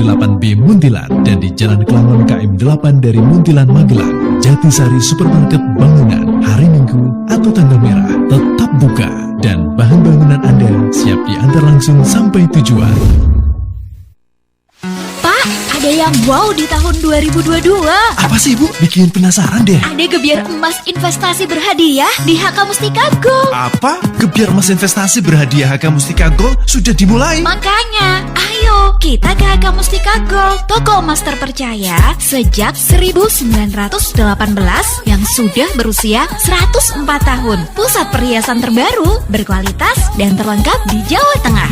8B Muntilan dan di Jalan Kelangon KM 8 dari Muntilan Magelang. Jatisari Supermarket Bangunan hari Minggu atau tanggal merah tetap buka dan bahan bangunan Anda siap diantar langsung sampai tujuan. Ada yang wow di tahun 2022. Apa sih, Bu? Bikin penasaran deh. Ada gebiar emas investasi berhadiah di HK Mustika Gold. Apa? Gebiar emas investasi berhadiah HK Mustika Gold sudah dimulai? Makanya, ayo kita ke HK Mustika Gold, toko emas terpercaya sejak 1918 yang sudah berusia 104 tahun. Pusat perhiasan terbaru, berkualitas, dan terlengkap di Jawa Tengah.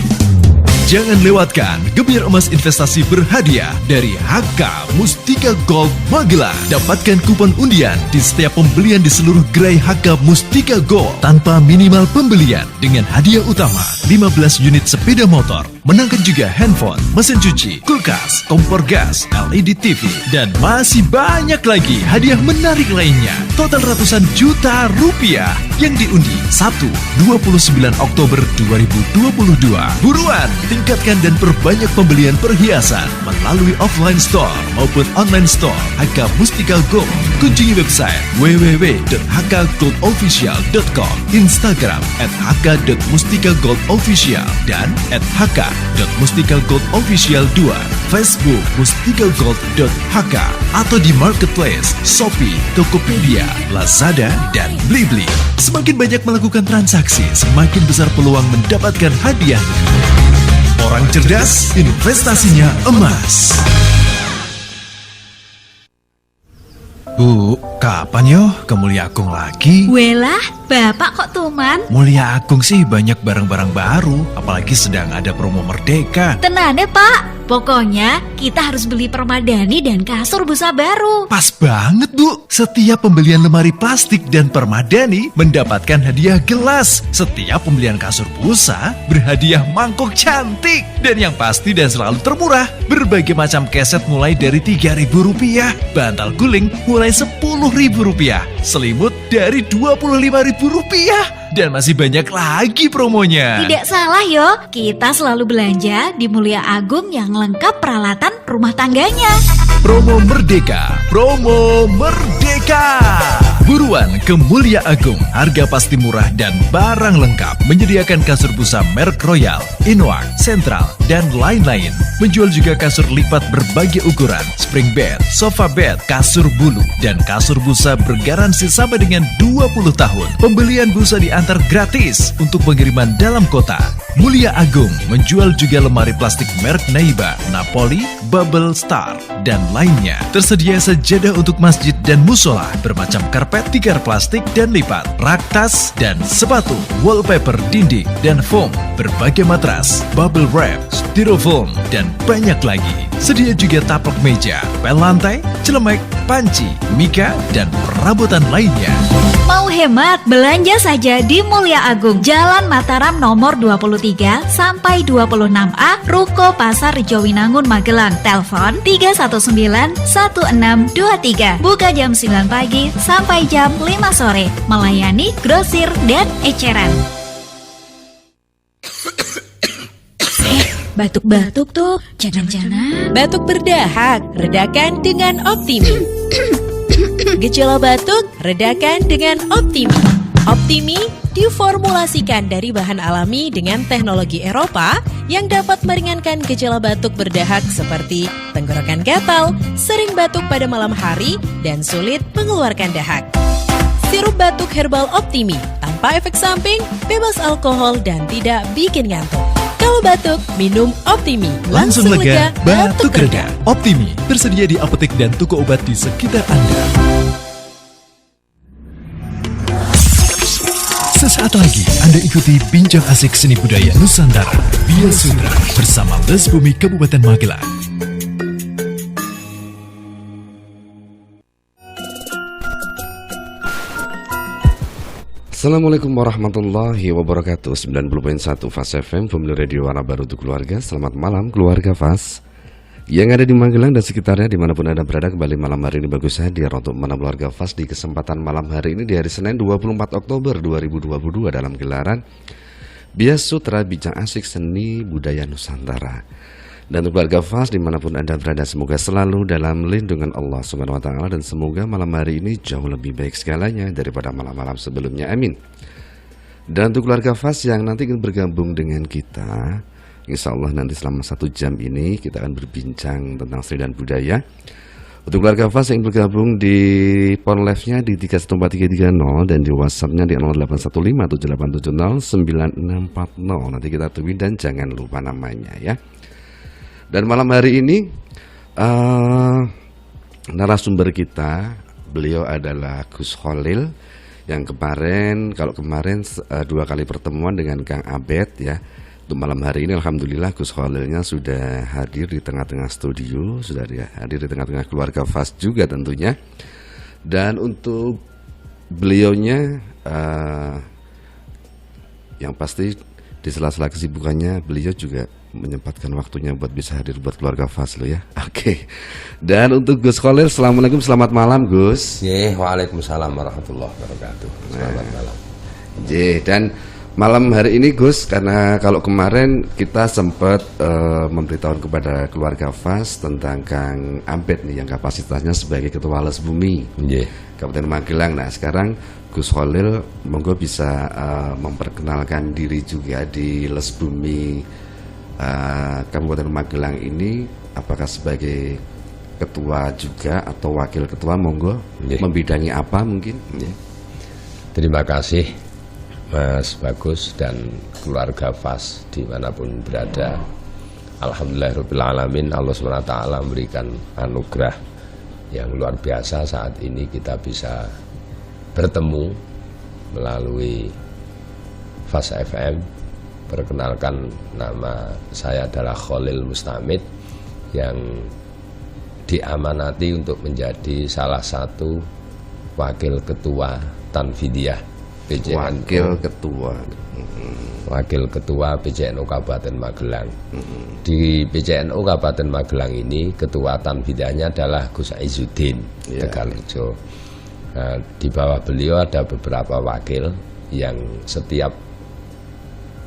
Jangan lewatkan gebiar emas investasi berhadiah dari HK Mustika Gold Magelang. Dapatkan kupon undian di setiap pembelian di seluruh gerai HK Mustika Gold tanpa minimal pembelian dengan hadiah utama 15 unit sepeda motor. Menangkan juga handphone, mesin cuci, kulkas, kompor gas, LED TV, dan masih banyak lagi hadiah menarik lainnya. Total ratusan juta rupiah yang diundi Sabtu 29 Oktober 2022. Buruan, tingkatkan dan perbanyak pembelian perhiasan melalui offline store maupun online store HK Mustika Gold. Kunjungi website www.hkgoldofficial.com, Instagram @hk.mustikagoldofficial dan @hk.mustikagoldofficial2, Facebook mustikagold.hk atau di marketplace Shopee, Tokopedia, Lazada, dan Blibli. Semakin banyak melakukan transaksi, semakin besar peluang mendapatkan hadiahnya. Orang cerdas, investasinya emas. Bu, kapan yo ke Mulia Agung lagi? Welah, Bapak kok tuman? Mulia Agung sih banyak barang-barang baru, apalagi sedang ada promo Merdeka. Tenane Pak, pokoknya kita harus beli permadani dan kasur busa baru. Pas banget, Bu. Setiap pembelian lemari plastik dan permadani mendapatkan hadiah gelas. Setiap pembelian kasur busa berhadiah mangkok cantik. Dan yang pasti dan selalu termurah, berbagai macam keset mulai dari Rp3.000, bantal guling mulai Rp10.000, selimut dari Rp25.000, dan masih banyak lagi promonya. Tidak salah yo, kita selalu belanja di Mulia Agung yang lengkap peralatan rumah tangganya. Promo Merdeka, promo Merdeka. Buruan ke Mulia Agung, harga pasti murah dan barang lengkap. Menyediakan kasur busa merek Royal, Inuak, Central, dan lain-lain. Menjual juga kasur lipat berbagai ukuran, spring bed, sofa bed, kasur bulu, dan kasur busa bergaransi sampai dengan 20 tahun. Pembelian busa diantar gratis untuk pengiriman dalam kota. Mulia Agung menjual juga lemari plastik merek Naiba, Napoli, Bubble Star, dan lainnya. Tersedia sajadah untuk masjid dan musola, bermacam karpet, tikar plastik dan lipat, rak tas dan sepatu, wallpaper dinding dan foam, berbagai matras, bubble wrap, styrofoam, dan banyak lagi. Sedia juga taplak meja, pel lantai, celemek, panci, mika, dan perabotan lainnya. Mau hemat? Belanja saja di Mulia Agung, Jalan Mataram nomor 23 sampai 26A, Ruko Pasar Rejowinangun, Magelang. Telepon 319-1623. Buka jam 9 pagi sampai jam 5 sore. Melayani grosir dan eceran. Batuk-batuk tuh, jangan-jangan batuk berdahak, redakan dengan Optimi. Gejala batuk, redakan dengan Optimi. Optimi diformulasikan dari bahan alami dengan teknologi Eropa yang dapat meringankan gejala batuk berdahak seperti tenggorokan gatal, sering batuk pada malam hari, dan sulit mengeluarkan dahak. Sirup batuk herbal Optimi, tanpa efek samping, bebas alkohol, dan tidak bikin ngantuk. Kalau batuk, minum Optimi. Langsung lega, batuk reda. Optimi tersedia di apotek dan toko obat di sekitar Anda. Sesaat lagi Anda ikuti bincang asik seni budaya Nusantara Bia Sundra bersama Les Bumi Kabupaten Magelang. Assalamualaikum warahmatullahi wabarakatuh. 90.1 Fas FM, Family Radio Warna Baru untuk keluarga. Selamat malam keluarga Fas yang ada di Magelang dan sekitarnya, dimanapun Anda berada. Kembali malam hari ini bagus hadir untuk menemani keluarga Fas di kesempatan malam hari ini di hari Senin 24 Oktober 2022 dalam gelaran Bia Sutra Bincang Asik Seni Budaya Nusantara. Dan untuk keluarga Fas dimanapun Anda berada, semoga selalu dalam lindungan Allah Subhanahu Wa Taala, dan semoga malam hari ini jauh lebih baik segalanya daripada malam-malam sebelumnya. Amin. Dan untuk keluarga Fas yang nanti ingin bergabung dengan kita, insya Allah nanti selama 1 jam ini kita akan berbincang tentang seni dan budaya. Untuk keluarga Fas yang bergabung di phone live-nya di 314330 dan di WhatsApp-nya di 081578709640. Nanti kita tungguin dan jangan lupa namanya ya. Dan malam hari ini narasumber kita, beliau adalah Gus Kholil yang kemarin 2 kali pertemuan dengan Kang Abed ya. Untuk malam hari ini alhamdulillah Gus Kholilnya sudah hadir di tengah-tengah studio, sudah hadir di tengah-tengah keluarga Fas juga tentunya. Dan untuk beliaunya yang pasti di sela-sela kesibukannya beliau juga menyempatkan waktunya buat bisa hadir buat keluarga Fas lo ya. Oke. Dan untuk Gus Kholil, assalamualaikum, selamat malam Gus. Waalaikumsalam warahmatullahi wabarakatuh. Selamat malam. Dan malam hari ini Gus, karena kalau kemarin kita sempat memberitahukan kepada keluarga Fas tentang Kang Abed nih yang kapasitasnya sebagai Ketua Les Bumi Kabupaten Magelang. Nah sekarang Gus Kholil monggo bisa memperkenalkan diri juga di Les Bumi Kabupaten Magelang ini, apakah sebagai ketua juga atau wakil ketua, monggo membidangi apa mungkin? Terima kasih Mas Bagus dan keluarga Fas dimanapun berada. Alhamdulillahirrahmanirrahim, Allah SWT memberikan anugerah yang luar biasa. Saat ini kita bisa bertemu melalui Fas FM. Perkenalkan, nama saya adalah Kholil Mustamid yang diamanati untuk menjadi salah satu wakil ketua Tanfidiyah Wakil ketua PCNU Kabupaten Magelang. Di PCNU Kabupaten Magelang ini ketua Tanfidiyahnya adalah Gus Aizuddin Tegalrejo. Nah, di bawah beliau ada beberapa wakil yang setiap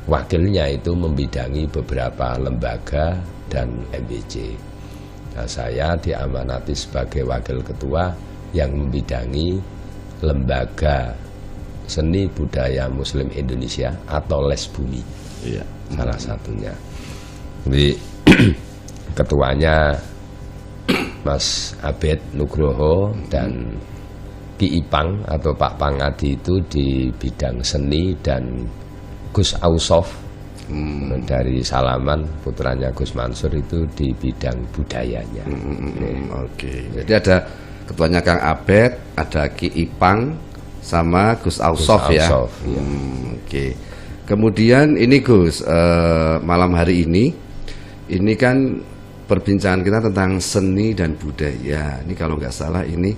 wakilnya itu membidangi beberapa lembaga dan MBC. Nah, saya diamanati sebagai wakil ketua yang membidangi lembaga seni budaya Muslim Indonesia atau Les Bumi, salah satunya. Jadi ketuanya Mas Abed Nugroho dan Ki Ipang atau Pak Pangadi itu di bidang seni, dan Gus Ausof dari Salaman, putranya Gus Mansur, itu di bidang budayanya. Oke. Jadi ada ketuanya Kang Abed, ada Ki Ipang, sama Gus Ausof ya. Oke. Kemudian ini Gus, malam hari ini kan perbincangan kita tentang seni dan budaya. Ini kalau nggak salah ini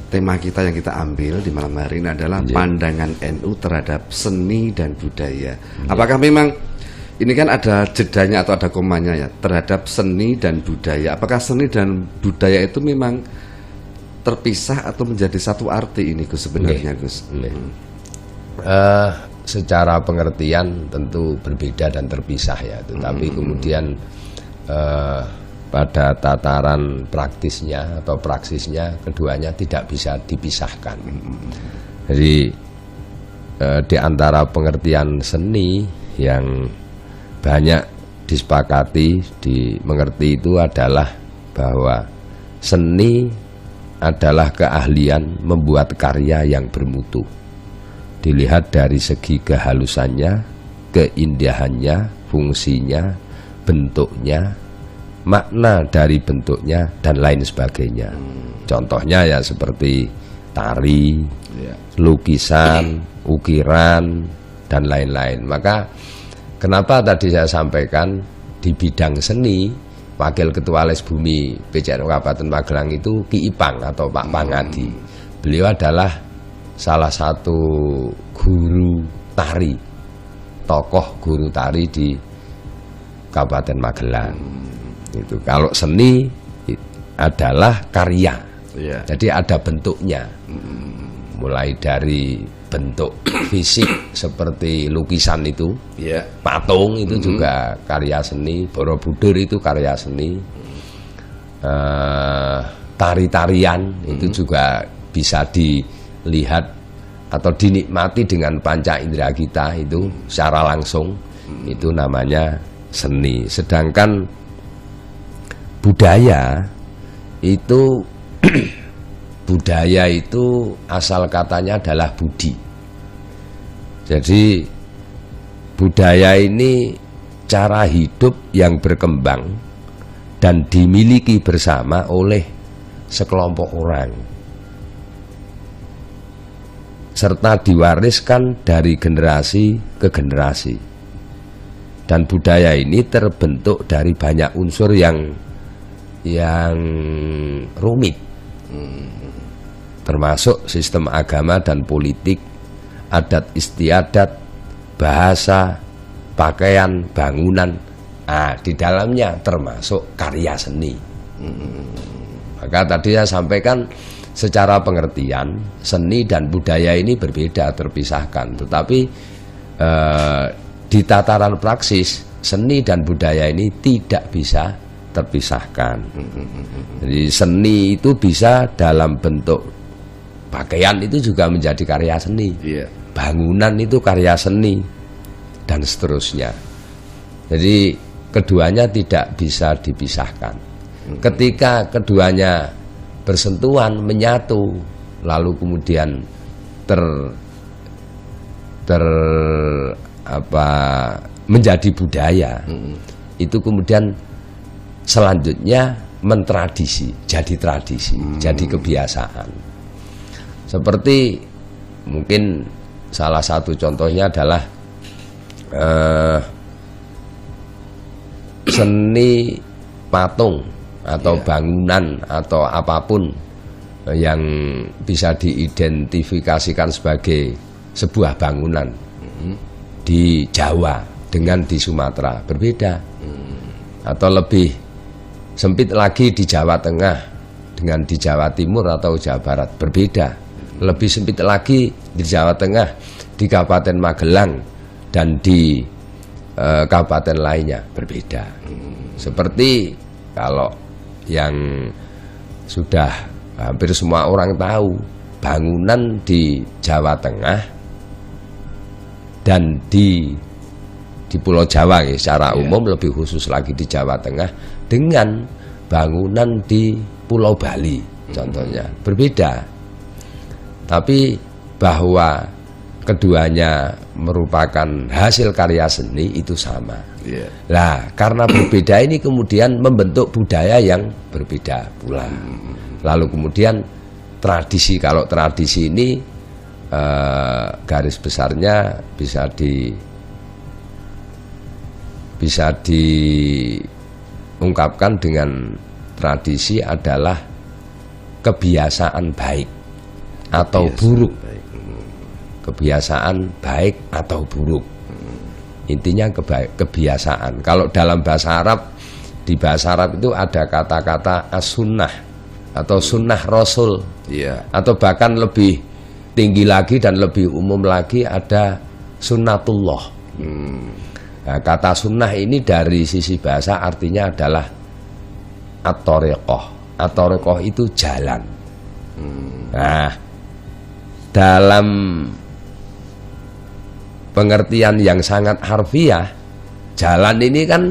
tema kita yang kita ambil di malam hari ini adalah pandangan NU terhadap seni dan budaya. Apakah memang ini kan ada jedanya atau ada komanya ya terhadap seni dan budaya? Apakah seni dan budaya itu memang terpisah atau menjadi satu arti ini Gus sebenarnya Gus? Secara pengertian tentu berbeda dan terpisah ya. Tetapi kemudian pada tataran praktisnya atau praksisnya keduanya tidak bisa dipisahkan. Jadi di antara pengertian seni yang banyak disepakati, dimengerti itu adalah bahwa seni adalah keahlian membuat karya yang bermutu. Dilihat dari segi kehalusannya, keindahannya, fungsinya, bentuknya, makna dari bentuknya, dan lain sebagainya. Contohnya ya seperti tari, lukisan, ukiran, dan lain-lain. Maka kenapa tadi saya sampaikan di bidang seni, Wakil Ketua Les Bumi PCNU Kabupaten Magelang itu Ki Ipang atau Pak Pangadi. Beliau adalah salah satu guru tari, tokoh guru tari di Kabupaten Magelang. Itu kalau seni adalah karya, jadi ada bentuknya. mulai dari bentuk fisik seperti lukisan itu, patung itu juga karya seni, Borobudur itu karya seni, tari-tarian itu juga bisa dilihat atau dinikmati dengan panca indera kita itu secara langsung, itu namanya seni. Sedangkan budaya itu budaya itu asal katanya adalah budi. Jadi budaya ini cara hidup yang berkembang dan dimiliki bersama oleh sekelompok orang, serta diwariskan dari generasi ke generasi. Dan budaya ini terbentuk dari banyak unsur yang rumit, termasuk sistem agama dan politik, adat istiadat, bahasa, pakaian, bangunan. Di dalamnya termasuk karya seni. Maka tadi saya sampaikan secara pengertian seni dan budaya ini berbeda, terpisahkan. Tetapi di tataran praksis seni dan budaya ini tidak bisa terpisahkan. Jadi seni itu bisa dalam bentuk pakaian, itu juga menjadi karya seni. Bangunan itu karya seni dan seterusnya. Jadi keduanya tidak bisa dipisahkan. Ketika keduanya bersentuhan, menyatu, lalu kemudian menjadi budaya, itu kemudian selanjutnya mentradisi, jadi tradisi, jadi kebiasaan. Seperti mungkin salah satu contohnya adalah seni patung atau bangunan atau apapun yang bisa diidentifikasikan sebagai sebuah bangunan di Jawa dengan di Sumatera berbeda, atau lebih sempit lagi di Jawa Tengah dengan di Jawa Timur atau Jawa Barat berbeda, lebih sempit lagi di Jawa Tengah, di Kabupaten Magelang dan di kabupaten lainnya berbeda. Seperti kalau yang sudah hampir semua orang tahu, bangunan di Jawa Tengah dan di Pulau Jawa secara umum, lebih khusus lagi di Jawa Tengah, dengan bangunan di Pulau Bali contohnya berbeda. Tapi bahwa keduanya merupakan hasil karya seni itu sama. Nah, karena berbeda ini kemudian membentuk budaya yang berbeda pula. Lalu kemudian tradisi, kalau tradisi ini garis besarnya bisa diungkapkan dengan tradisi adalah kebiasaan baik atau buruk. Kebiasaan baik atau buruk, intinya kebiasaan. Kalau dalam bahasa Arab, di bahasa Arab itu ada kata-kata as-sunnah atau sunnah rasul, atau bahkan lebih tinggi lagi dan lebih umum lagi ada sunnatullah. Nah, kata sunnah ini dari sisi bahasa artinya adalah at-thariqah. At-thariqah itu jalan. Nah, dalam pengertian yang sangat harfiah, jalan ini kan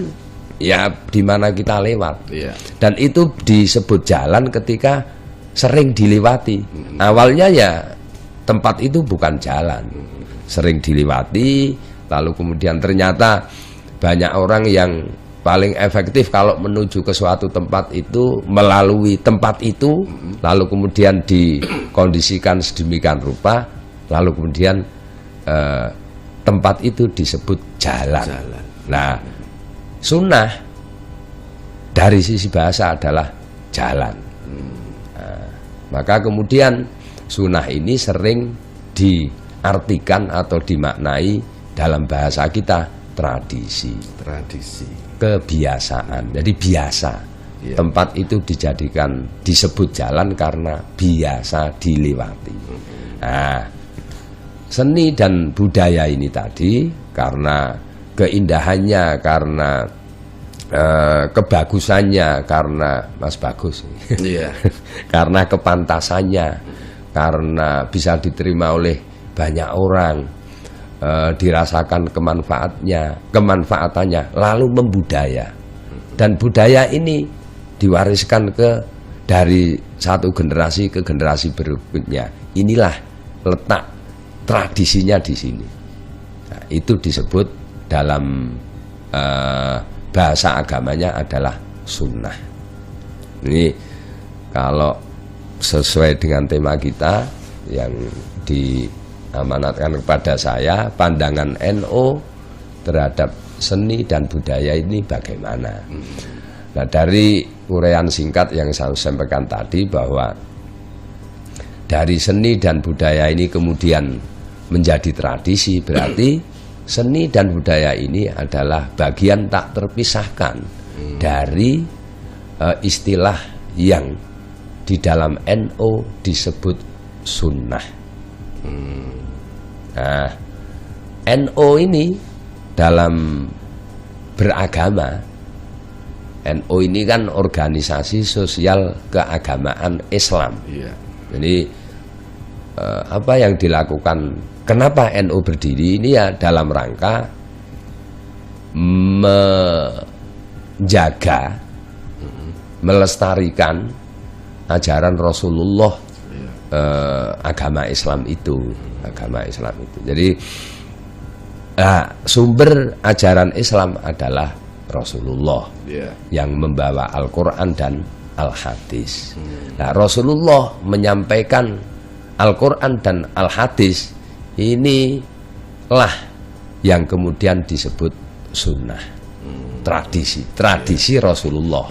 ya di mana kita lewat, dan itu disebut jalan ketika sering dilewati. Awalnya ya tempat itu bukan jalan, sering dilewati, lalu kemudian ternyata banyak orang yang paling efektif kalau menuju ke suatu tempat itu melalui tempat itu, lalu kemudian dikondisikan sedemikian rupa, lalu kemudian tempat itu disebut jalan. Nah, sunnah dari sisi bahasa adalah jalan. Nah, maka kemudian sunnah ini sering diartikan atau dimaknai dalam bahasa kita tradisi, kebiasaan. Jadi biasa, Tempat itu disebut jalan karena biasa dilewati. Nah, seni dan budaya ini tadi karena keindahannya, karena kebagusannya, karena Mas Bagus, karena kepantasannya, karena bisa diterima oleh banyak orang, dirasakan kemanfaatannya, lalu membudaya. Dan budaya ini diwariskan dari satu generasi ke generasi berikutnya. Inilah letak tradisinya di sini. Nah, itu disebut dalam bahasa agamanya adalah sunnah. Ini kalau sesuai dengan tema kita yang diamanatkan kepada saya, pandangan NU terhadap seni dan budaya ini bagaimana. Nah, dari uraian singkat yang saya sampaikan tadi bahwa dari seni dan budaya ini kemudian menjadi tradisi, berarti seni dan budaya ini adalah bagian tak terpisahkan dari istilah yang di dalam NU disebut sunnah. Nah, NU ini dalam beragama, NU ini kan organisasi sosial keagamaan Islam. Jadi apa yang dilakukan, kenapa NU berdiri ini ya dalam rangka menjaga, melestarikan ajaran Rasulullah, agama Islam itu. Jadi sumber ajaran Islam adalah Rasulullah yang membawa Al-Quran dan Al-Hadis. Nah, Rasulullah menyampaikan Al-Quran dan Al-Hadis, inilah yang kemudian disebut sunnah, tradisi Rasulullah.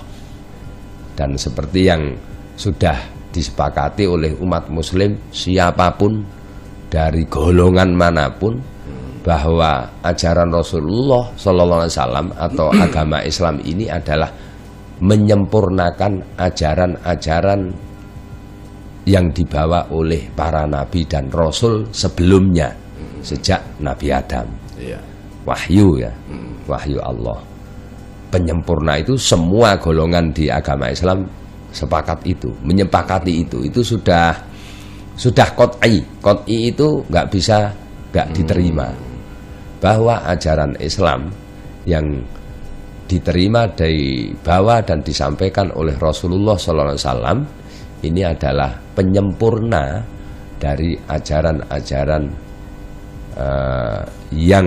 Dan seperti yang sudah disepakati oleh umat muslim siapapun dari golongan manapun, bahwa ajaran Rasulullah SAW atau agama Islam ini adalah menyempurnakan ajaran-ajaran yang dibawa oleh para nabi dan rasul sebelumnya, sejak Nabi Adam. Wahyu wahyu Allah. Penyempurna itu semua golongan di agama Islam sepakat itu, menyepakati itu. Itu sudah qot'i. Qot'i itu nggak diterima. Bahwa ajaran Islam yang diterima dari bawah dan disampaikan oleh Rasulullah SAW ini adalah penyempurna dari ajaran-ajaran yang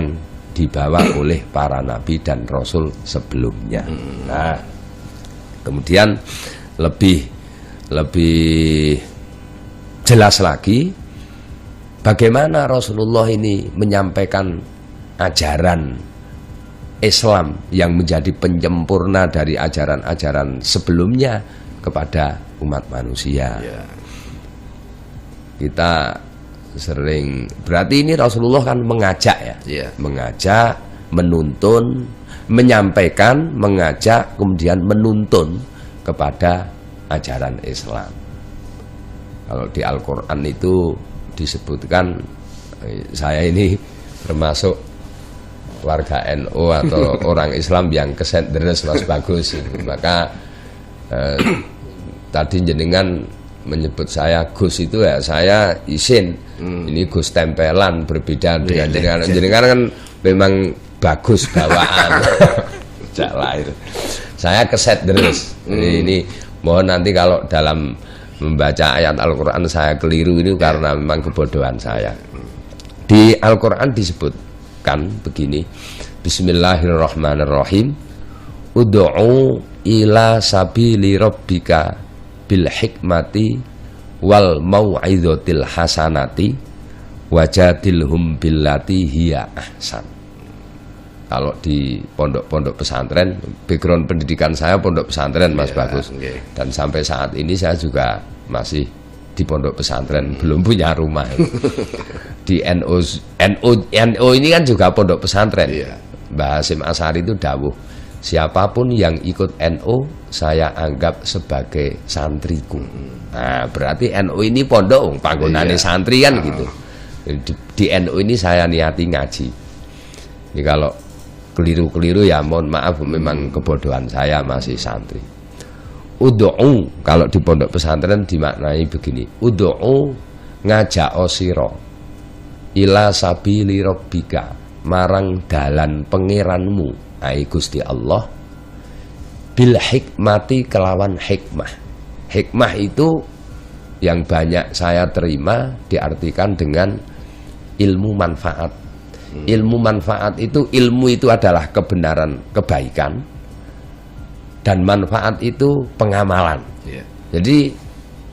dibawa oleh para nabi dan rasul sebelumnya. Nah, kemudian lebih jelas lagi bagaimana Rasulullah ini menyampaikan ajaran Islam yang menjadi penyempurna dari ajaran-ajaran sebelumnya kepada umat manusia. Kita sering, berarti ini Rasulullah kan mengajak mengajak, menuntun, menyampaikan, mengajak, kemudian menuntun kepada ajaran Islam. Kalau di Al-Quran itu disebutkan, saya ini termasuk warga NU atau orang Islam yang keset deres Mas Bagus. Maka tadi jenengan menyebut saya Gus itu ya saya izin. Ini Gus tempelan, berbeda dengan jenengan. Jenengan kan memang bagus bawaan. Sejak lahir saya keset deres. Jadi ini mohon nanti kalau dalam membaca ayat Al-Quran saya keliru ini karena memang kebodohan saya. Di Al-Quran disebutkan begini, Bismillahirrahmanirrahim, Ud'u ila sabili rabbika bil hikmati wal mau'izatil hasanati wajadilhum billati hiya ahsan. Kalau di pondok-pondok pesantren, background pendidikan saya pondok pesantren Mas Bagus. Dan sampai saat ini saya juga masih di pondok pesantren, belum punya rumah. Di NU ini kan juga pondok pesantren. Mbah Hasyim Asy'ari itu dawuh, siapapun yang ikut NU saya anggap sebagai santriku. Nah, berarti NU ini pondok, panggonane santri kan gitu. Di NU ini saya niati ngaji. Ini kalau keliru-keliru ya mohon maaf, memang kebodohan saya, masih santri. Ud'u kalau di pondok pesantren dimaknai begini. Ud'u ngajak osiro ila sabili rabbika, marang dalan pangeranmu ai Gusti Allah, bil hikmati, kelawan hikmah. Hikmah itu yang banyak saya terima diartikan dengan ilmu manfaat. Ilmu manfaat itu, ilmu itu adalah kebenaran, kebaikan, dan manfaat itu pengamalan. Jadi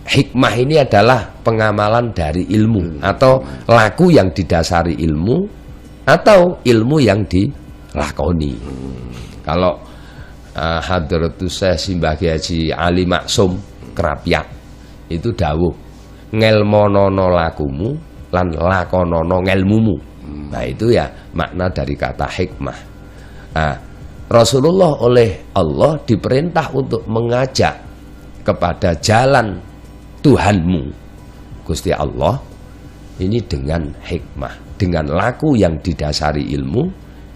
hikmah ini adalah pengamalan dari ilmu, atau laku yang didasari ilmu, atau ilmu yang dilakoni. Kalau Hadratus Syekh Simbah Kyai Haji Ali Maksum Krapyak itu dawuh, ngelmonono lakumu lan lakonono ngelmumu. Nah itu ya makna dari kata hikmah. Nah, Rasulullah oleh Allah diperintah untuk mengajak kepada jalan Tuhanmu Gusti Allah ini dengan hikmah, dengan laku yang didasari ilmu,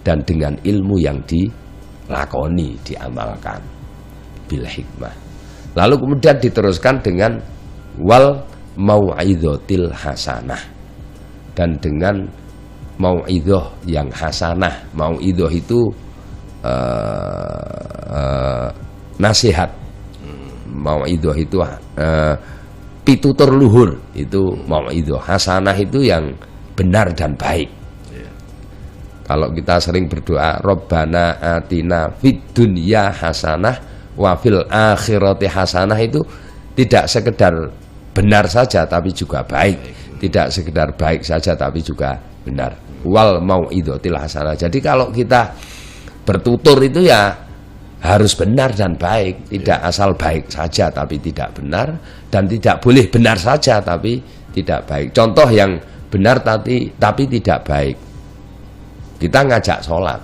dan dengan ilmu yang dilakoni, diamalkan, bil hikmah. Lalu kemudian diteruskan dengan wal mau'idhatil hasanah, dan dengan mau'idhah yang hasanah. Mau'idhah itu nasihat. Mau'idhah itu pitutur luhur, itu mau'idhah. Hasanah itu yang benar dan baik. Kalau kita sering berdoa, Rabbana atina fid dunya hasanah wa fil akhirati hasanah, itu tidak sekedar benar saja tapi juga baik. Tidak sekedar baik saja tapi juga benar. Wal mau'idhatil hasanah. Jadi kalau kita bertutur itu ya harus benar dan baik. Tidak asal baik saja tapi tidak benar, dan tidak boleh benar saja tapi tidak baik. Contoh yang benar tapi tidak baik. Kita ngajak sholat.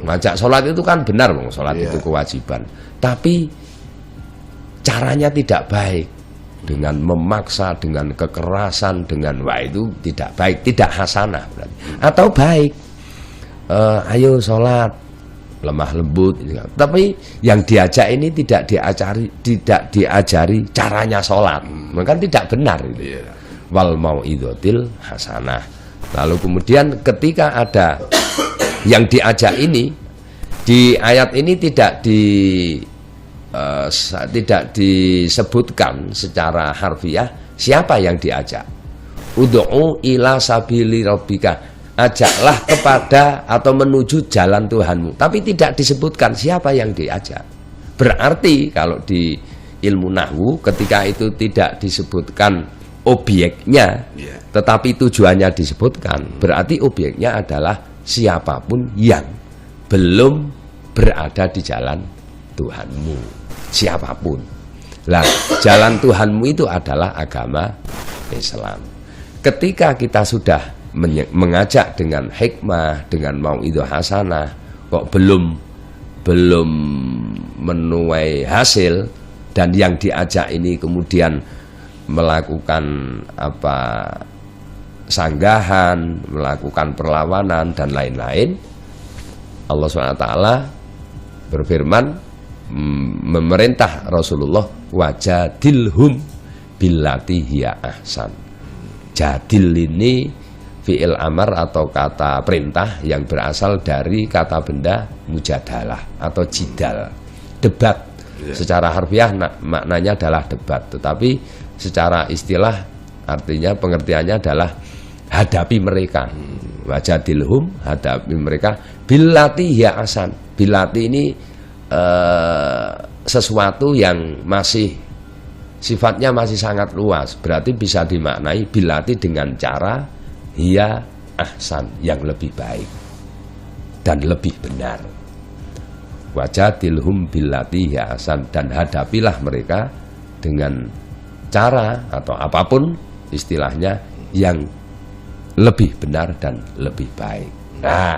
Ngajak sholat itu kan benar, sholat itu kewajiban. Tapi caranya tidak baik, dengan memaksa, dengan kekerasan, dengan wah itu tidak baik, tidak hasanah berarti. Atau baik, ayo sholat, lemah lembut. Tapi yang diajak ini tidak diajari caranya sholat, maka tidak benar itu. Wal mau'idhatil hasanah. Lalu kemudian ketika ada yang diajak ini, di ayat ini tidak disebutkan secara harfiah siapa yang diajak. Ud'u ila sabili rabbika, ajaklah kepada atau menuju jalan Tuhanmu, tapi tidak disebutkan siapa yang diajak. Berarti kalau di ilmu nahwu ketika itu tidak disebutkan objeknya, tetapi tujuannya disebutkan, berarti objeknya adalah siapapun yang belum berada di jalan Tuhanmu, siapapun. Lah, jalan Tuhanmu itu adalah agama Islam. Ketika kita sudah mengajak dengan hikmah, dengan mau'idhah hasanah, kok belum menuai hasil, dan yang diajak ini kemudian melakukan sanggahan, melakukan perlawanan dan lain-lain, Allah SWT berfirman, memerintah Rasulullah, wajadilhum billati hiya ahsan. Jadil ini fi'il amar atau kata perintah yang berasal dari kata benda mujadalah atau jidal, debat. Secara harfiah maknanya adalah debat, tetapi secara istilah artinya pengertiannya adalah hadapi mereka. Wajadilhum, hadapi mereka, billati hiya ahsan. Billati ini sesuatu yang masih sifatnya masih sangat luas, berarti bisa dimaknai billati dengan cara hiya ahsan, yang lebih baik dan lebih benar. Wajadilhum billati hiya ahsan, dan hadapilah mereka dengan cara atau apapun istilahnya yang lebih benar dan lebih baik. Nah,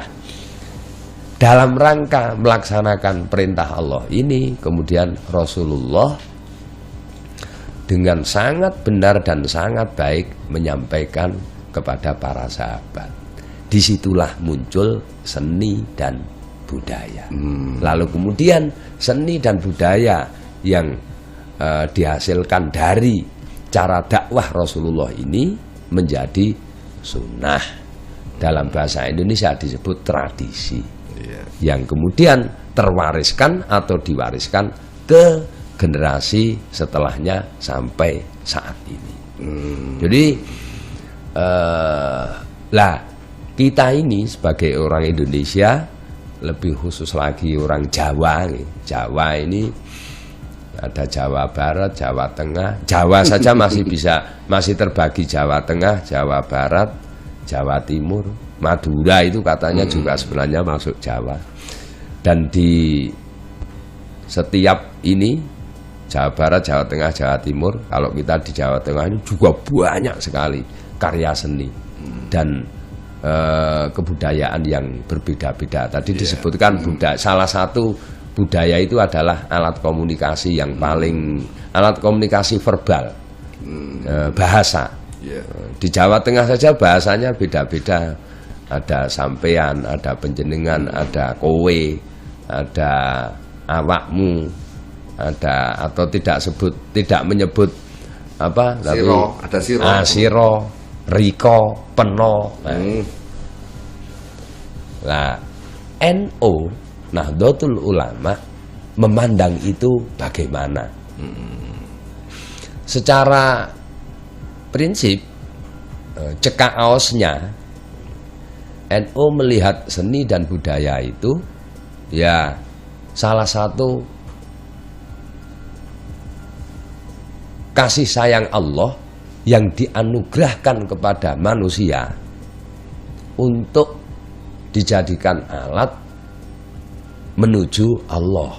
dalam rangka melaksanakan perintah Allah ini, kemudian Rasulullah dengan sangat benar dan sangat baik menyampaikan kepada para sahabat. Disitulah muncul seni dan budaya. Lalu kemudian seni dan budaya yang dihasilkan dari cara dakwah Rasulullah ini menjadi sunnah. Dalam bahasa Indonesia disebut tradisi, yang kemudian terwariskan atau diwariskan ke generasi setelahnya sampai saat ini. Jadi kita ini sebagai orang Indonesia, lebih khusus lagi orang Jawa. Jawa ini ada Jawa Barat, Jawa Tengah. Jawa saja masih terbagi Jawa Tengah, Jawa Barat, Jawa Timur. Madura itu katanya juga sebenarnya masuk Jawa. Dan di setiap ini, Jawa Barat, Jawa Tengah, Jawa Timur, kalau kita di Jawa Tengah ini juga banyak sekali karya seni dan kebudayaan yang berbeda-beda. Tadi disebutkan salah satu budaya itu adalah alat komunikasi yang alat komunikasi verbal, bahasa. Di Jawa Tengah saja bahasanya beda-beda. Ada sampean, ada penjenengan, ada kowe, ada awakmu, ada atau tidak menyebut apa? Siro, ada siro. Siro, riko, peno. Nah, NU Nahdlatul Ulama memandang itu bagaimana? Secara prinsip, cekak aosnya, NU melihat seni dan budaya itu ya salah satu kasih sayang Allah yang dianugerahkan kepada manusia untuk dijadikan alat menuju Allah.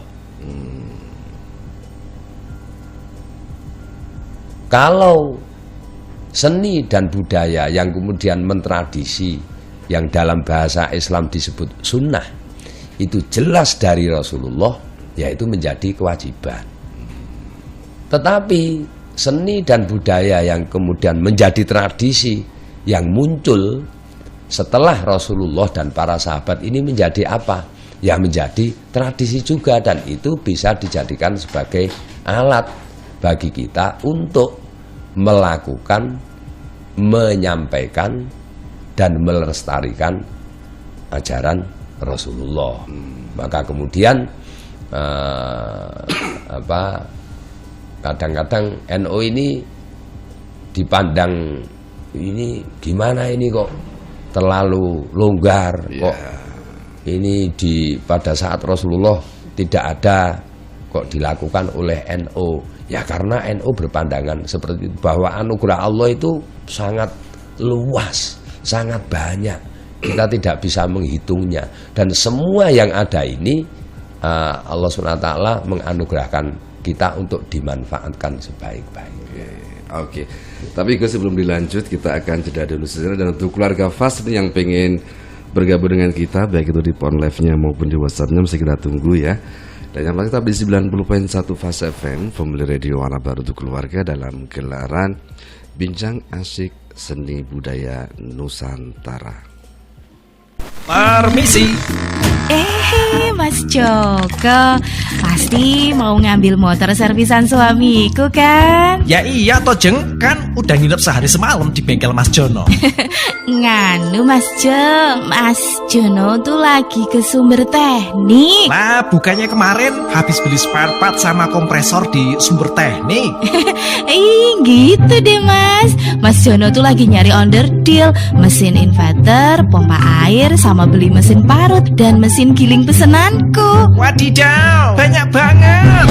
Kalau seni dan budaya yang kemudian mentradisi, yang dalam bahasa Islam disebut sunnah, itu jelas dari Rasulullah, yaitu menjadi kewajiban. Tetapi seni dan budaya yang kemudian menjadi tradisi yang muncul setelah Rasulullah dan para sahabat ini menjadi apa? Ya menjadi tradisi juga, dan itu bisa dijadikan sebagai alat bagi kita untuk melakukan, menyampaikan dan melestarikan ajaran Rasulullah. Maka kemudian kadang-kadang NU ini dipandang ini gimana, ini kok terlalu longgar, kok ini pada saat Rasulullah tidak ada, kok dilakukan oleh NU. Ya karena NU berpandangan seperti itu, bahwa anugerah Allah itu sangat luas, sangat banyak, kita tidak bisa menghitungnya, dan semua yang ada ini Allah SWT menganugerahkan kita untuk dimanfaatkan sebaik-baiknya. Oke. Tapi sebelum dilanjut, kita akan jeda dulu sejenak. Dan untuk keluarga FAS yang pengen bergabung dengan kita, baik itu di phone live-nya maupun di WhatsApp-nya, mesti kita tunggu ya. Dan yang pasti tetap di 90.1 FAS FM, Family Radio Warna Baru untuk Keluarga, dalam gelaran Bincang Asik Seni Budaya Nusantara. Permisi. Mas Joko, pasti mau ngambil motor servisan suamiku kan? Ya iya toh Jeng, kan udah nginep sehari semalam di bengkel Mas Jono. Nganu Mas Jo, Mas Jono tuh lagi ke Sumber Teknik. Nah bukannya kemarin habis beli spare part sama kompresor di Sumber Teknik. Gitu deh Mas. Mas Jono tuh lagi nyari onderdil, mesin inverter, pompa air, sama beli mesin parut dan mesin giling pesenanku. Wadidaw, banyak banget.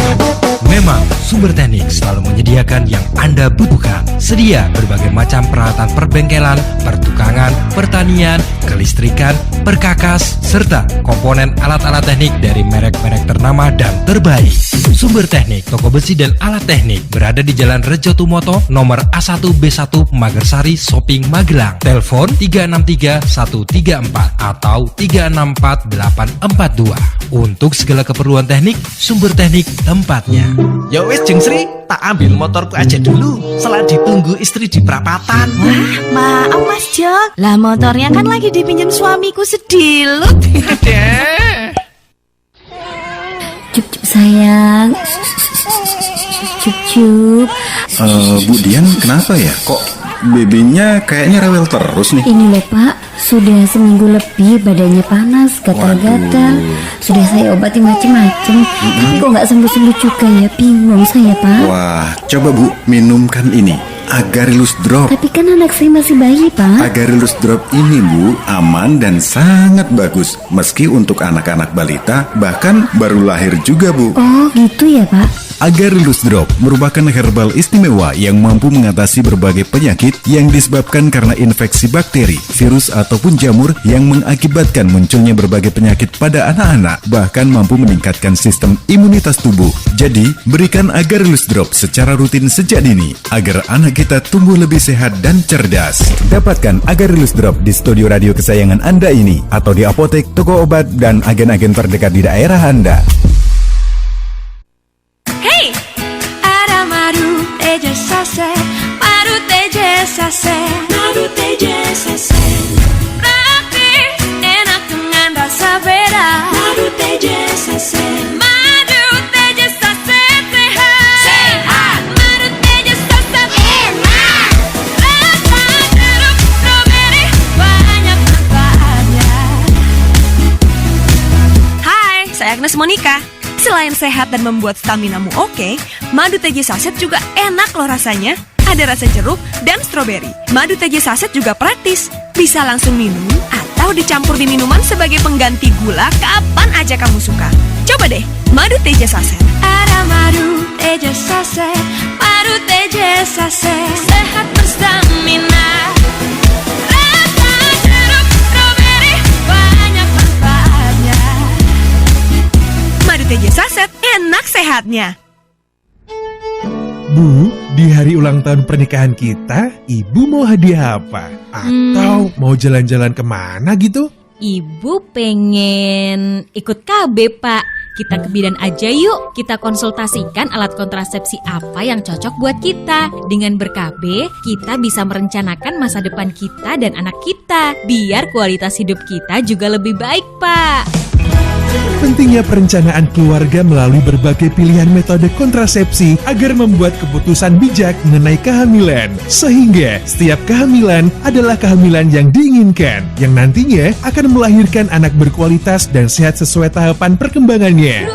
Memang, Sumber Teknik selalu menyediakan yang Anda butuhkan. Sedia berbagai macam peralatan perbengkelan, pertukangan, pertanian, kelistrikan, perkakas, serta komponen alat-alat teknik dari merek-merek ternama dan terbaik. Sumber Teknik, toko besi dan alat teknik berada di Jalan Rejo Tumoto, nomor A1B1 Magersari, Soping, Magelang. Telepon 363-134 atau 364-842. Untuk segala keperluan teknik, Sumber Teknik tempatnya. Ya wis Jeng Sri, tak ambil motorku aja dulu. Setelah ditunggu istri di perapatan. Wah, maaf Mas Jok. Lah motornya kan lagi dipinjam suamiku sedilut. Cup sayang. Cup. Bu Dian kenapa ya? Kok BB-nya kayaknya rewel terus nih? Ini loh Pak, sudah seminggu lebih badannya panas, gatal-gatal. Sudah saya obati macem-macem, tapi kok nggak sembuh-sembuh juga ya, bingung saya Pak. Wah, coba Bu minumkan ini, Agarilus Drop. Tapi kan anak saya masih bayi Pak. Agarilus Drop ini Bu, aman dan sangat bagus. Meski untuk anak-anak balita, bahkan baru lahir juga Bu. Oh gitu ya Pak. Agarilus Drop merupakan herbal istimewa yang mampu mengatasi berbagai penyakit yang disebabkan karena infeksi bakteri, virus ataupun jamur yang mengakibatkan munculnya berbagai penyakit pada anak-anak, bahkan mampu meningkatkan sistem imunitas tubuh. Jadi, berikan Agarilus Drop secara rutin sejak dini agar anak kita tumbuh lebih sehat dan cerdas. Dapatkan Agarilus Drop di studio radio kesayangan Anda ini atau di apotek, toko obat, dan agen-agen terdekat di daerah Anda. Madu teja saset praktis, enak dengan rasa beda. Madu teja saset, madu teja saset sehat. Madu teja saset enak, rasa jeruk stroberi banyak manfaatnya. Hai, saya Agnes Monica. Selain sehat dan membuat staminamu oke, madu teja saset juga enak loh rasanya. Ada rasa jeruk dan stroberi. Madu teja saset juga praktis. Bisa langsung minum atau dicampur di minuman sebagai pengganti gula kapan aja kamu suka. Coba deh, madu teja saset. Ada madu teja saset, madu teja saset, sehat berstamina. Rasa jeruk stroberi banyak manfaatnya. Madu teja saset enak sehatnya. Bu, di hari ulang tahun pernikahan kita, Ibu mau hadiah apa? Atau mau jalan-jalan kemana gitu? Ibu pengen ikut KB, Pak. Kita ke bidan aja yuk. Kita konsultasikan alat kontrasepsi apa yang cocok buat kita. Dengan ber-KB, kita bisa merencanakan masa depan kita dan anak kita. Biar kualitas hidup kita juga lebih baik, Pak. Pentingnya perencanaan keluarga melalui berbagai pilihan metode kontrasepsi agar membuat keputusan bijak mengenai kehamilan. Sehingga setiap kehamilan adalah kehamilan yang diinginkan, yang nantinya akan melahirkan anak berkualitas dan sehat sesuai tahapan perkembangannya.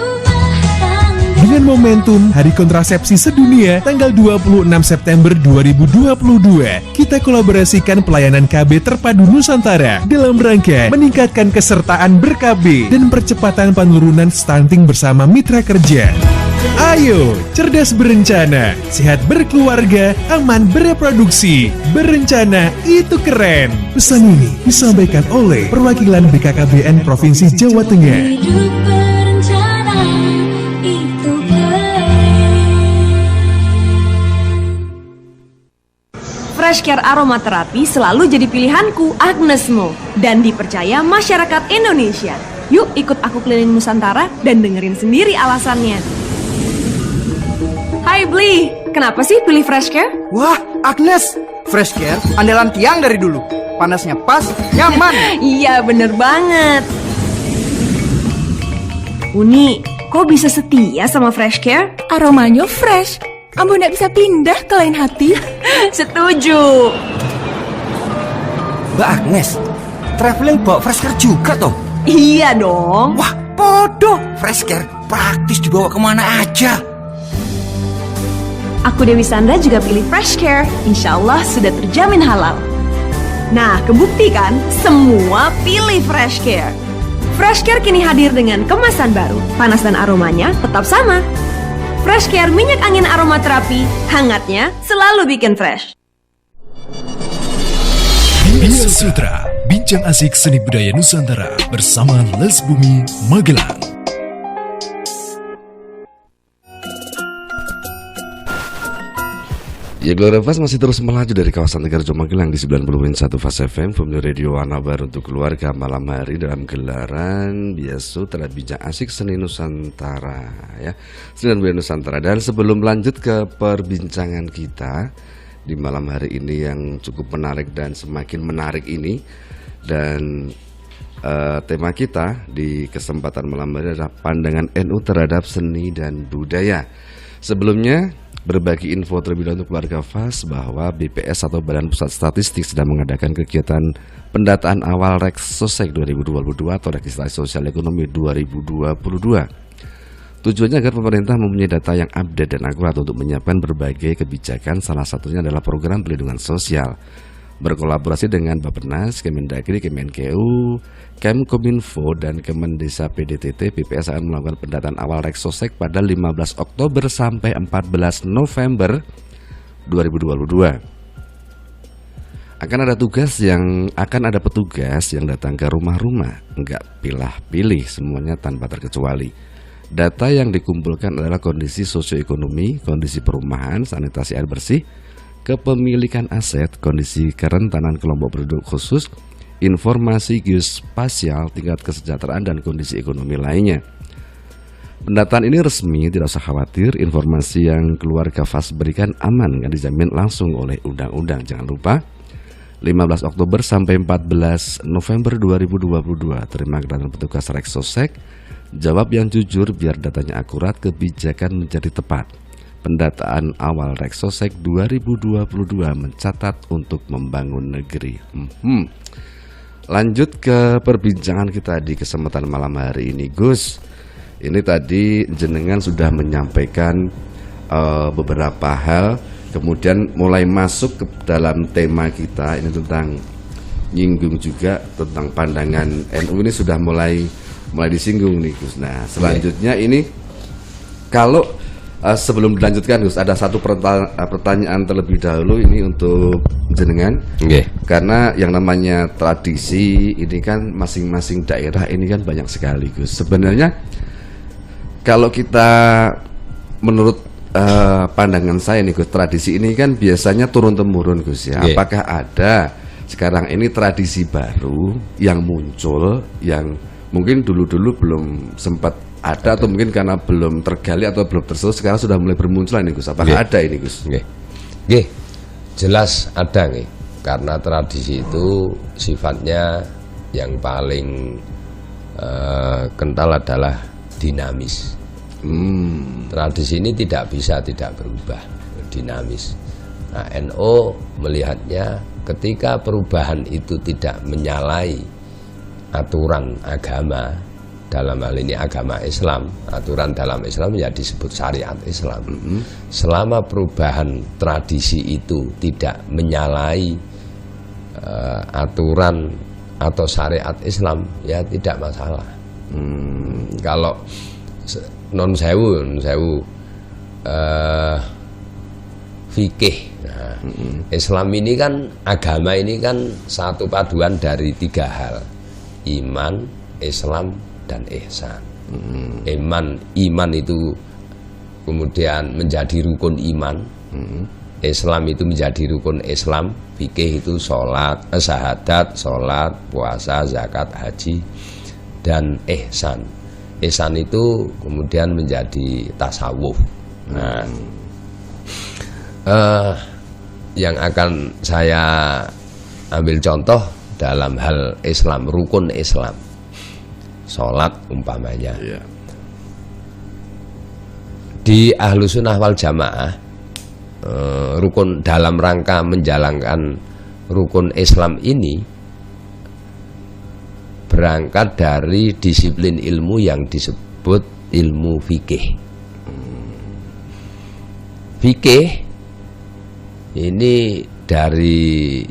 Dengan momentum Hari Kontrasepsi Sedunia tanggal 26 September 2022, kita kolaborasikan pelayanan KB terpadu Nusantara dalam rangka meningkatkan kesertaan ber-KB dan percepatan penurunan stunting bersama mitra kerja. Ayo, cerdas berencana, sehat berkeluarga, aman bereproduksi. Berencana itu keren. Pesan ini disampaikan oleh perwakilan BKKBN Provinsi Jawa Tengah. Hidup berencana itu Freshcare Aromaterapi selalu jadi pilihanku, Agnesmo, dan dipercaya masyarakat Indonesia. Yuk ikut aku keliling Nusantara dan dengerin sendiri alasannya. Hai Bli, kenapa sih pilih Freshcare? Wah, Agnes, Freshcare andalan Tiang dari dulu. Panasnya pas, nyaman. Iya, bener banget. Uni, kok bisa setia sama Freshcare? Aromanya fresh. Ambo nggak bisa pindah ke lain hati. Setuju. Mbak Agnes, traveling bawa Freshcare juga toh? Iya dong. Wah, podo. Freshcare praktis dibawa kemana aja. Aku Dewi Sandra juga pilih Freshcare. Insya Allah sudah terjamin halal. Nah, kebukti kan? Semua pilih Freshcare. Freshcare kini hadir dengan kemasan baru. Panas dan aromanya tetap sama. Freshcare minyak angin aromaterapi, hangatnya selalu bikin fresh. Bias Sutra, bincang asik seni budaya Nusantara bersama Les Bumi Magelang. Ya, Gloria Fast masih terus melaju dari kawasan Tegarjo Magelang di 90.1 Fast FM, Family Radio Warna Baru untuk keluarga malam hari dalam gelaran Bias Sutra Bijak Asik Seni Nusantara ya. Seni dan budaya Nusantara. Dan sebelum lanjut ke perbincangan kita di malam hari ini yang cukup menarik dan semakin menarik ini, dan tema kita di kesempatan malam hari adalah pandangan NU terhadap seni dan budaya. Sebelumnya berbagi info terlebih dahulu untuk keluarga FAS bahwa BPS atau Badan Pusat Statistik sedang mengadakan kegiatan pendataan awal Reksosek 2022 atau Registrasi Sosial Ekonomi 2022. Tujuannya agar pemerintah mempunyai data yang update dan akurat untuk menyiapkan berbagai kebijakan, salah satunya adalah program perlindungan sosial. Berkolaborasi dengan Bappenas, Kemendagri, Kemenkeu, Kemkominfo, dan Kemendesa PDTT, BPS akan melakukan pendataan awal Reksosek pada 15 Oktober sampai 14 November 2022. Akan ada petugas yang datang ke rumah-rumah, enggak pilih-pilih, semuanya tanpa terkecuali. Data yang dikumpulkan adalah kondisi sosioekonomi, kondisi perumahan, sanitasi air bersih, kepemilikan aset, kondisi kerentanan kelompok penduduk khusus, informasi geospasial, tingkat kesejahteraan, dan kondisi ekonomi lainnya. Pendataan ini resmi, tidak usah khawatir. Informasi yang keluarga FAS berikan aman, yang dijamin langsung oleh undang-undang. Jangan lupa 15 Oktober sampai 14 November 2022. Terima kedatangan petugas Reksosek. Jawab yang jujur biar datanya akurat, kebijakan menjadi tepat. Pendataan awal Reksosek 2022 mencatat untuk membangun negeri. Lanjut ke perbincangan kita di kesempatan malam hari ini, Gus. Ini tadi jenengan sudah menyampaikan beberapa hal, kemudian mulai masuk ke dalam tema kita ini tentang nyinggung juga tentang pandangan NU ini sudah mulai disinggung nih, Gus. Nah, selanjutnya ini kalau sebelum dilanjutkan, Gus, ada satu pertanyaan terlebih dahulu ini untuk jenengan. Karena yang namanya tradisi ini kan masing-masing daerah ini kan banyak sekali, Gus. Sebenarnya kalau kita menurut pandangan saya nih, Gus, tradisi ini kan biasanya turun-temurun, Gus ya. Apakah ada sekarang ini tradisi baru yang muncul yang mungkin dulu-dulu belum sempat ada atau mungkin karena belum tergali atau belum terselesai, sekarang sudah mulai bermunculan ini, Gus? Apakah ada ini, Gus? Jelas ada nih, karena tradisi itu sifatnya yang paling kental adalah dinamis. Tradisi ini tidak bisa tidak berubah, dinamis. Nah, NU melihatnya ketika perubahan itu tidak menyalahi aturan agama, dalam hal ini agama Islam, aturan dalam Islam ya disebut syariat Islam. Selama perubahan tradisi itu tidak menyalahi aturan atau syariat Islam, ya tidak masalah. Kalau non sewu fikih, nah, Islam ini kan, agama ini kan satu paduan dari tiga hal: iman, Islam, dan ihsan. Iman itu kemudian menjadi rukun iman, Islam itu menjadi rukun Islam, fikih itu sholat, syahadat, sholat, puasa, zakat, haji, dan ihsan. Ihsan itu kemudian menjadi tasawuf. Nah, yang akan saya ambil contoh dalam hal Islam, rukun Islam, sholat umpamanya. Di Ahlus Sunnah wal Jamaah, rukun dalam rangka menjalankan rukun Islam ini berangkat dari disiplin ilmu yang disebut ilmu fikih. Fikih ini dari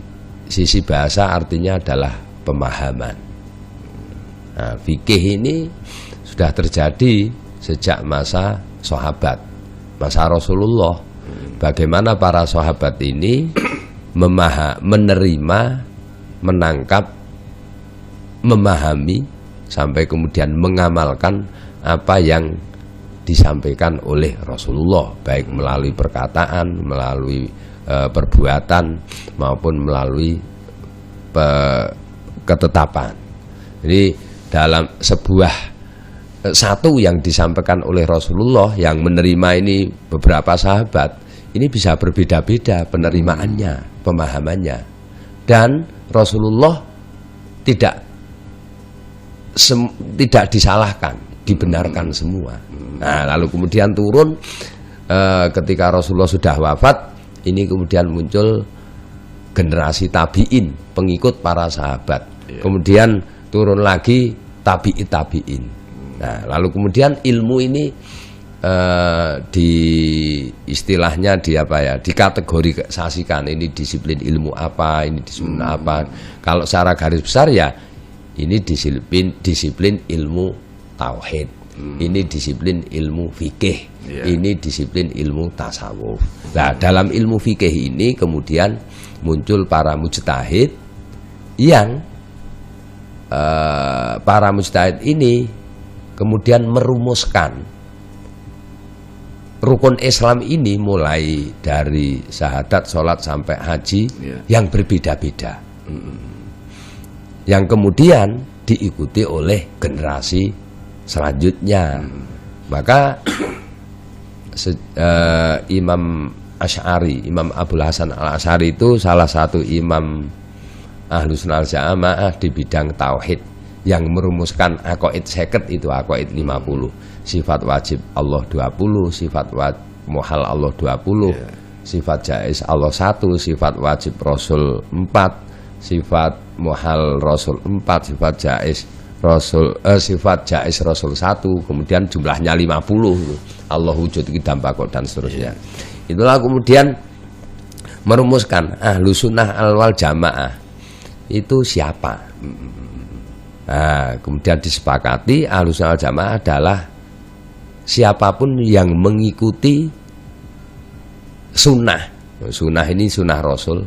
sisi bahasa artinya adalah pemahaman. Nah, fikih ini sudah terjadi sejak masa sahabat, masa Rasulullah. Bagaimana para sahabat ini menerima, menangkap, memahami, sampai kemudian mengamalkan apa yang disampaikan oleh Rasulullah, baik melalui perkataan, melalui perbuatan, maupun melalui ketetapan. Jadi dalam sebuah satu yang disampaikan oleh Rasulullah yang menerima ini beberapa sahabat, ini bisa berbeda-beda penerimaannya, pemahamannya. Dan Rasulullah tidak disalahkan, dibenarkan semua. Nah, lalu kemudian turun ketika Rasulullah sudah wafat, ini kemudian muncul generasi tabi'in, pengikut para sahabat. Kemudian turun lagi tabi'in. Nah, lalu kemudian ilmu ini di istilahnya dikategorisasikan, ini disiplin ilmu apa, ini disiplin apa. Kalau secara garis besar ya ini disiplin ilmu tauhid, ini disiplin ilmu fikih, ini disiplin ilmu tasawuf. Nah, dalam ilmu fikih ini kemudian muncul para mujtahid yang para mujtahid ini kemudian merumuskan rukun Islam ini mulai dari syahadat, sholat sampai haji yang berbeda-beda, yang kemudian diikuti oleh generasi selanjutnya. Maka Imam Asy'ari, Imam Abul Hasan Al-Asy'ari itu salah satu imam Ahlussunnah wal Jamaah di bidang tauhid yang merumuskan aqaid 50 itu, aqaid 50. Sifat wajib Allah 20, sifat muhal Allah 20, sifat jaiz Allah 1, sifat wajib Rasul 4, sifat muhal Rasul 4, sifat jaiz Rasul 1, kemudian jumlahnya 50. Allah wujud qidam baqo dan seterusnya. Itulah kemudian merumuskan Ahlussunnah wal Jamaah itu siapa. Nah, kemudian disepakati Ahlussunnah wal Jamaah adalah siapapun yang mengikuti sunnah. Sunnah ini sunnah Rasul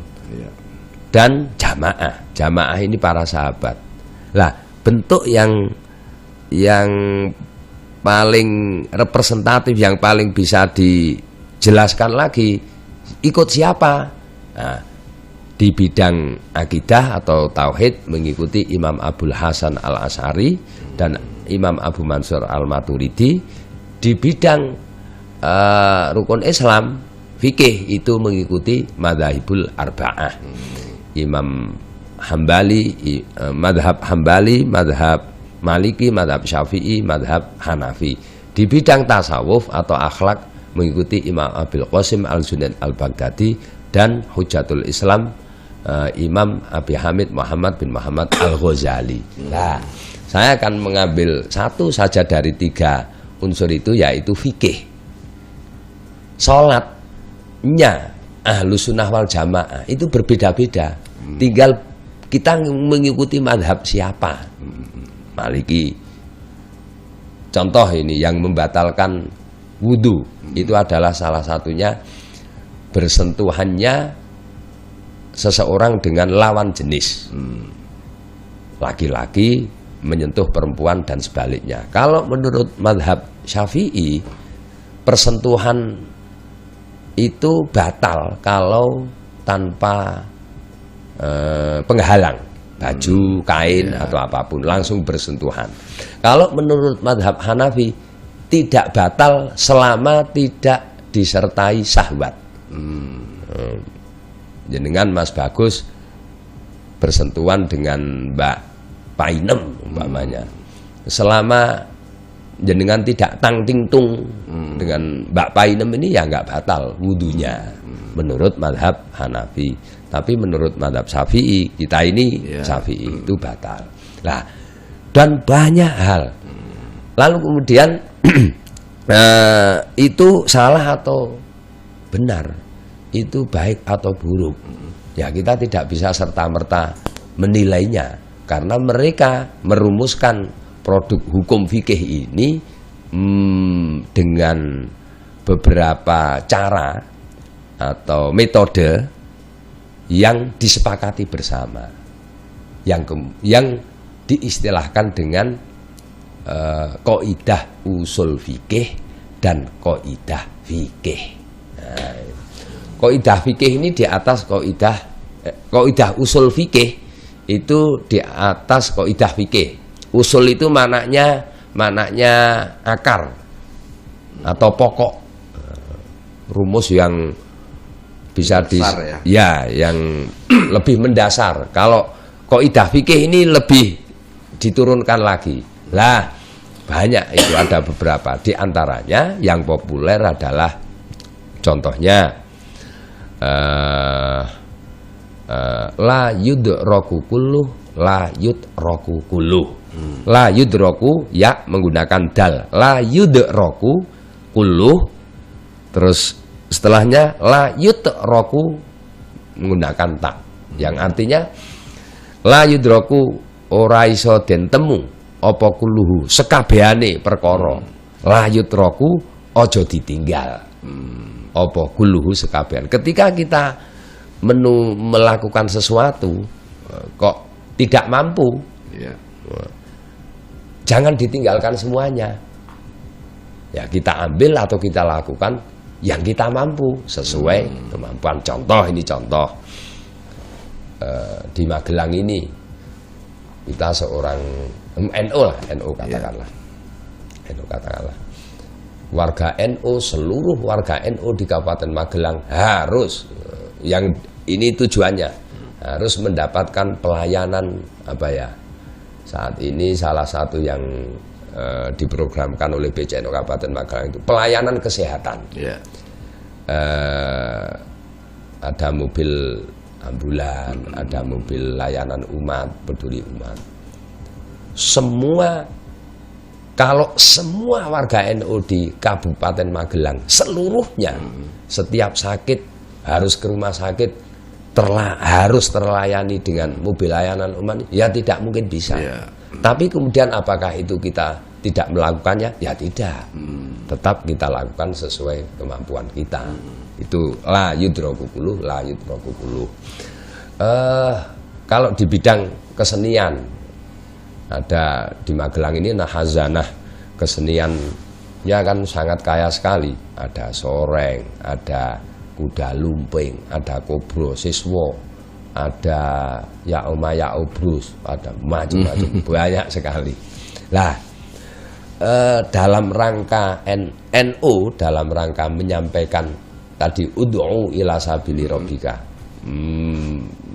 dan jamaah. Jamaah ini para sahabat. Lah, bentuk yang paling representatif, yang paling bisa dijelaskan lagi, ikut siapa? Nah, di bidang akidah atau tauhid mengikuti Imam Abul Hasan Al-Asy'ari dan Imam Abu Mansur Al-Maturidi. Di bidang rukun Islam, fikih, itu mengikuti madzhabul arba'ah, Imam Hambali, madhab Hambali, madhab Maliki, madhab Syafi'i, madhab Hanafi. Di bidang tasawuf atau akhlak mengikuti Imam Abil Qasim Al-Junaid Al-Baghdadi dan Hujatul Islam Imam Abi Hamid Muhammad bin Muhammad Al-Ghazali. Nah, saya akan mengambil satu saja dari 3 unsur itu, yaitu fikih. Sholatnya Ahlussunnah wal Jamaah itu berbeda-beda, tinggal kita mengikuti madhab siapa. Maliki, contoh ini yang membatalkan wudhu, itu adalah salah satunya bersentuhannya seseorang dengan lawan jenis, laki-laki menyentuh perempuan dan sebaliknya. Kalau menurut madhab Syafi'i, persentuhan itu batal kalau tanpa penghalang, baju, kain atau apapun, langsung bersentuhan. Kalau menurut madhab Hanafi, tidak batal selama tidak disertai syahwat. Jenengan Mas Bagus bersentuhan dengan Mbak Painem umpamanya, selama jenengan tidak tang ting tung dengan Mbak Painem ini, ya nggak batal wudunya menurut madhab Hanafi. Tapi menurut madhab Syafi'i, kita ini Syafi'i, itu batal. Nah, dan banyak hal. Lalu kemudian itu salah atau benar, itu baik atau buruk, ya kita tidak bisa serta-merta menilainya, karena mereka merumuskan produk hukum fikih ini dengan beberapa cara atau metode yang disepakati bersama, yang diistilahkan dengan kaidah usul fikih dan kaidah fikih. Nah, kaidah fikih ini di atas kaidah usul fikih itu di atas kaidah fikih. Usul itu maknanya akar atau pokok, rumus yang bisa yang lebih mendasar. Kalau kaidah fikih ini lebih diturunkan lagi. Lah, banyak itu, ada beberapa. Di antaranya yang populer adalah contohnya la yudraku kulluh, la yudraku kulluh. La yudraku ya menggunakan dal. La yudraku kulluh, terus setelahnya la yudraku menggunakan tak, yang artinya la yudraku ora iso den temu apa kulluhu sekabehane perkara. La yudraku ojo ditinggal apa kulluhu sekabehan. Ketika kita melakukan sesuatu kok tidak mampu, jangan ditinggalkan semuanya. Ya, kita ambil atau kita lakukan yang kita mampu sesuai kemampuan. Contoh di Magelang ini kita seorang NU katakanlah. Warga NU, seluruh warga NU di Kabupaten Magelang harus, yang ini tujuannya, harus mendapatkan pelayanan saat ini salah satu yang diprogramkan oleh PCNU Kabupaten Magelang itu pelayanan kesehatan. Ada mobil ambulan, ada mobil layanan umat, peduli umat. Kalau semua warga NU di Kabupaten Magelang seluruhnya setiap sakit harus ke rumah sakit harus terlayani dengan mobil layanan umat, ya tidak mungkin bisa. Tapi kemudian apakah itu kita tidak melakukannya? Ya tidak. Tetap kita lakukan sesuai kemampuan kita. Itu la yudraku kulluh, la yudraku kulluh. Kalau di bidang kesenian, ada di Magelang ini hazanah keseniannya kan sangat kaya sekali. Ada soreng, ada kuda lumping, ada kobro siswo, ada ya obrus, ada macam-macam, banyak sekali. Lah, dalam rangka NU, dalam rangka menyampaikan tadi ud'u ila sabili rabbika,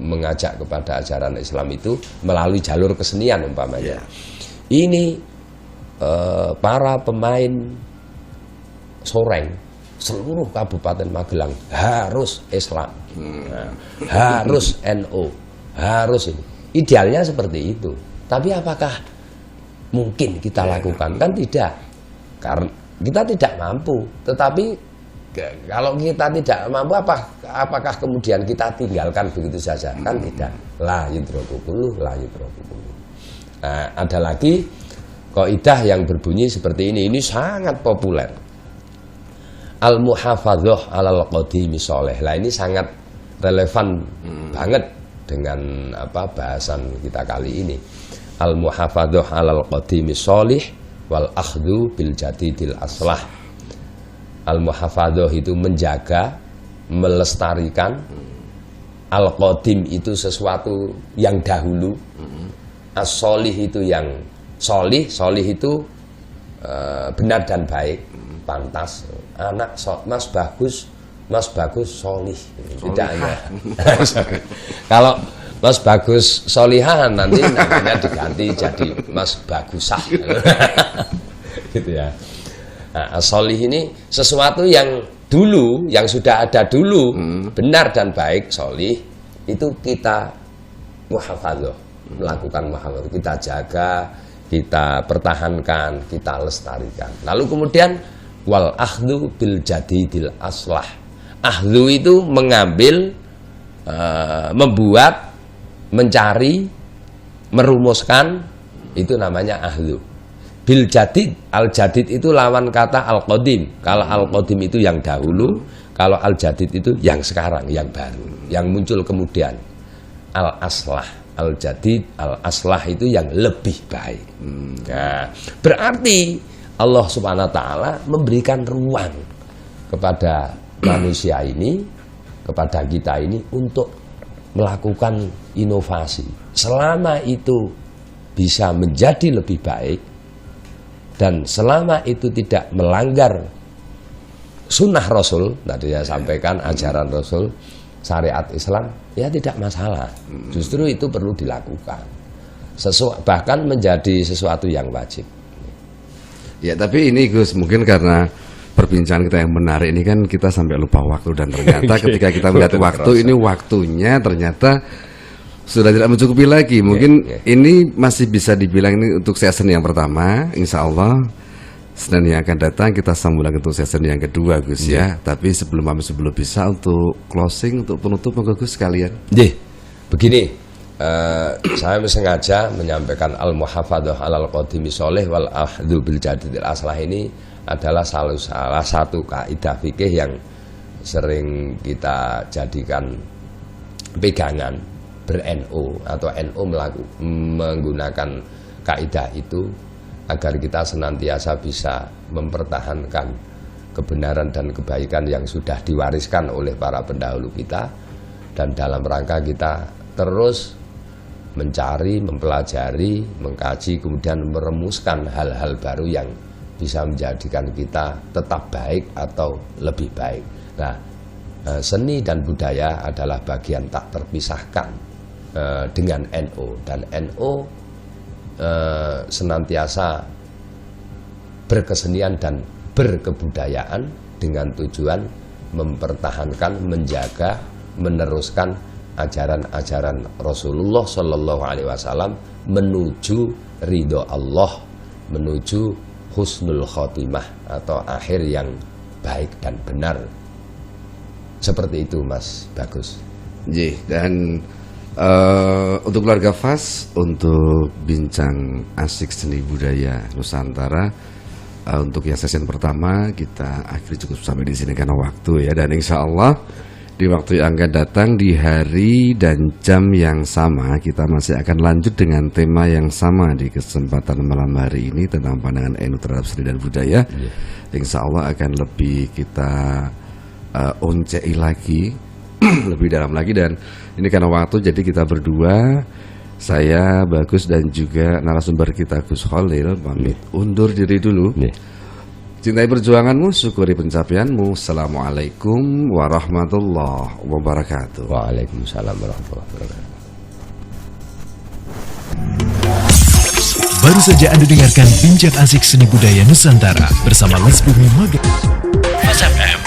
mengajak kepada ajaran Islam itu melalui jalur kesenian umpamanya. Ini para pemain soreng seluruh Kabupaten Magelang harus Islam, harus NU, harus ini. Idealnya seperti itu. Tapi apakah mungkin kita lakukan? Kan tidak, karena kita tidak mampu. Tetapi kalau kita tidak mampu, apakah kemudian kita tinggalkan begitu saja? Kan tidak. La yudraku kulluh, la yudraku kulluh. Nah, ada lagi kaidah yang berbunyi seperti ini. Ini sangat populer. Al-muhafadzah alal qadimi sholeh. Lah, ini sangat relevan banget dengan bahasan kita kali ini. Al-muhafadzah alal qadimi sholih wal akhdhu bil jadidil aslah. Al-muhafadzah itu menjaga, melestarikan. Al-qadim itu sesuatu yang dahulu. As-sholih itu yang sholih itu benar dan baik, pantas. Anak Mas Bagus sholih. Tidak hanya. Kalau Mas Bagus solihan, nanti namanya diganti jadi Mas Bagusah. Gitu ya. Nah, sholih ini sesuatu yang dulu, yang sudah ada dulu, benar dan baik, sholih, itu kita muhafadzah, melakukan muhafadzah, kita jaga, kita pertahankan, kita lestarikan. Lalu kemudian wal akhdhu bil jadidil aslah. Akhdhu itu mengambil, membuat, mencari, merumuskan, itu namanya akhdhu. bil jadid. Al jadid itu lawan kata al qadim. Kalau al qadim itu yang dahulu, kalau al jadid itu yang sekarang, yang baru, yang muncul kemudian. Al aslah, al jadid, al aslah itu yang lebih baik. Nah, berarti Allah Subhanahu wa taala memberikan ruang kepada manusia ini, kepada kita ini untuk melakukan inovasi. Selama itu bisa menjadi lebih baik dan selama itu tidak melanggar sunnah Rasul, tadi saya sampaikan ajaran Rasul, syariat Islam, ya tidak masalah. Justru itu perlu dilakukan. Bahkan menjadi sesuatu yang wajib. Ya, tapi ini Gus, mungkin karena perbincangan kita yang menarik ini kan kita sampai lupa waktu, dan ternyata ketika kita melihat waktu ini, waktunya ternyata sudah tidak mencukupi lagi. Mungkin ini masih bisa dibilang ini untuk season yang pertama. Insya Allah Senin yang akan datang kita sambung lagi untuk season yang kedua, Gus ya. Tapi sebelum bisa untuk closing, untuk penutup, monggo Gus sekalian. Begini, saya sengaja menyampaikan al-muhafadzah alal qadimi sholih wal ahdu bil jadidil aslah ini adalah salah satu kaidah fikih yang sering kita jadikan pegangan ber-NU atau NU menggunakan kaidah itu agar kita senantiasa bisa mempertahankan kebenaran dan kebaikan yang sudah diwariskan oleh para pendahulu kita, dan dalam rangka kita terus mencari, mempelajari, mengkaji, kemudian merumuskan hal-hal baru yang bisa menjadikan kita tetap baik atau lebih baik. Nah, seni dan budaya adalah bagian tak terpisahkan dengan NU, dan NU senantiasa berkesenian dan berkebudayaan dengan tujuan mempertahankan, menjaga, meneruskan ajaran-ajaran Rasulullah Shallallahu Alaihi Wasallam menuju ridho Allah, menuju husnul khotimah atau akhir yang baik dan benar. Seperti itu, Mas Bagus. Dan untuk keluarga Fas, untuk bincang asik seni budaya Nusantara, untuk yang sesi pertama kita akhiri cukup sampai di sini karena waktu ya. Dan insya Allah di waktu yang akan datang, di hari dan jam yang sama, kita masih akan lanjut dengan tema yang sama di kesempatan malam hari ini tentang pandangan NU terhadap seni dan budaya. Insya Allah akan lebih kita oncei lagi, lebih dalam lagi. Dan ini karena waktu, jadi kita berdua, saya, Bagus, dan juga narasumber kita Gus Khalil, pamit undur diri dulu. Cintai perjuanganmu, syukuri pencapaianmu. Assalamualaikum warahmatullahi wabarakatuh. Waalaikumsalam warahmatullahi wabarakatuh. Baru saja Anda dengarkan bincang asik seni budaya Nusantara bersama Les Bumi Magelang. Fas FM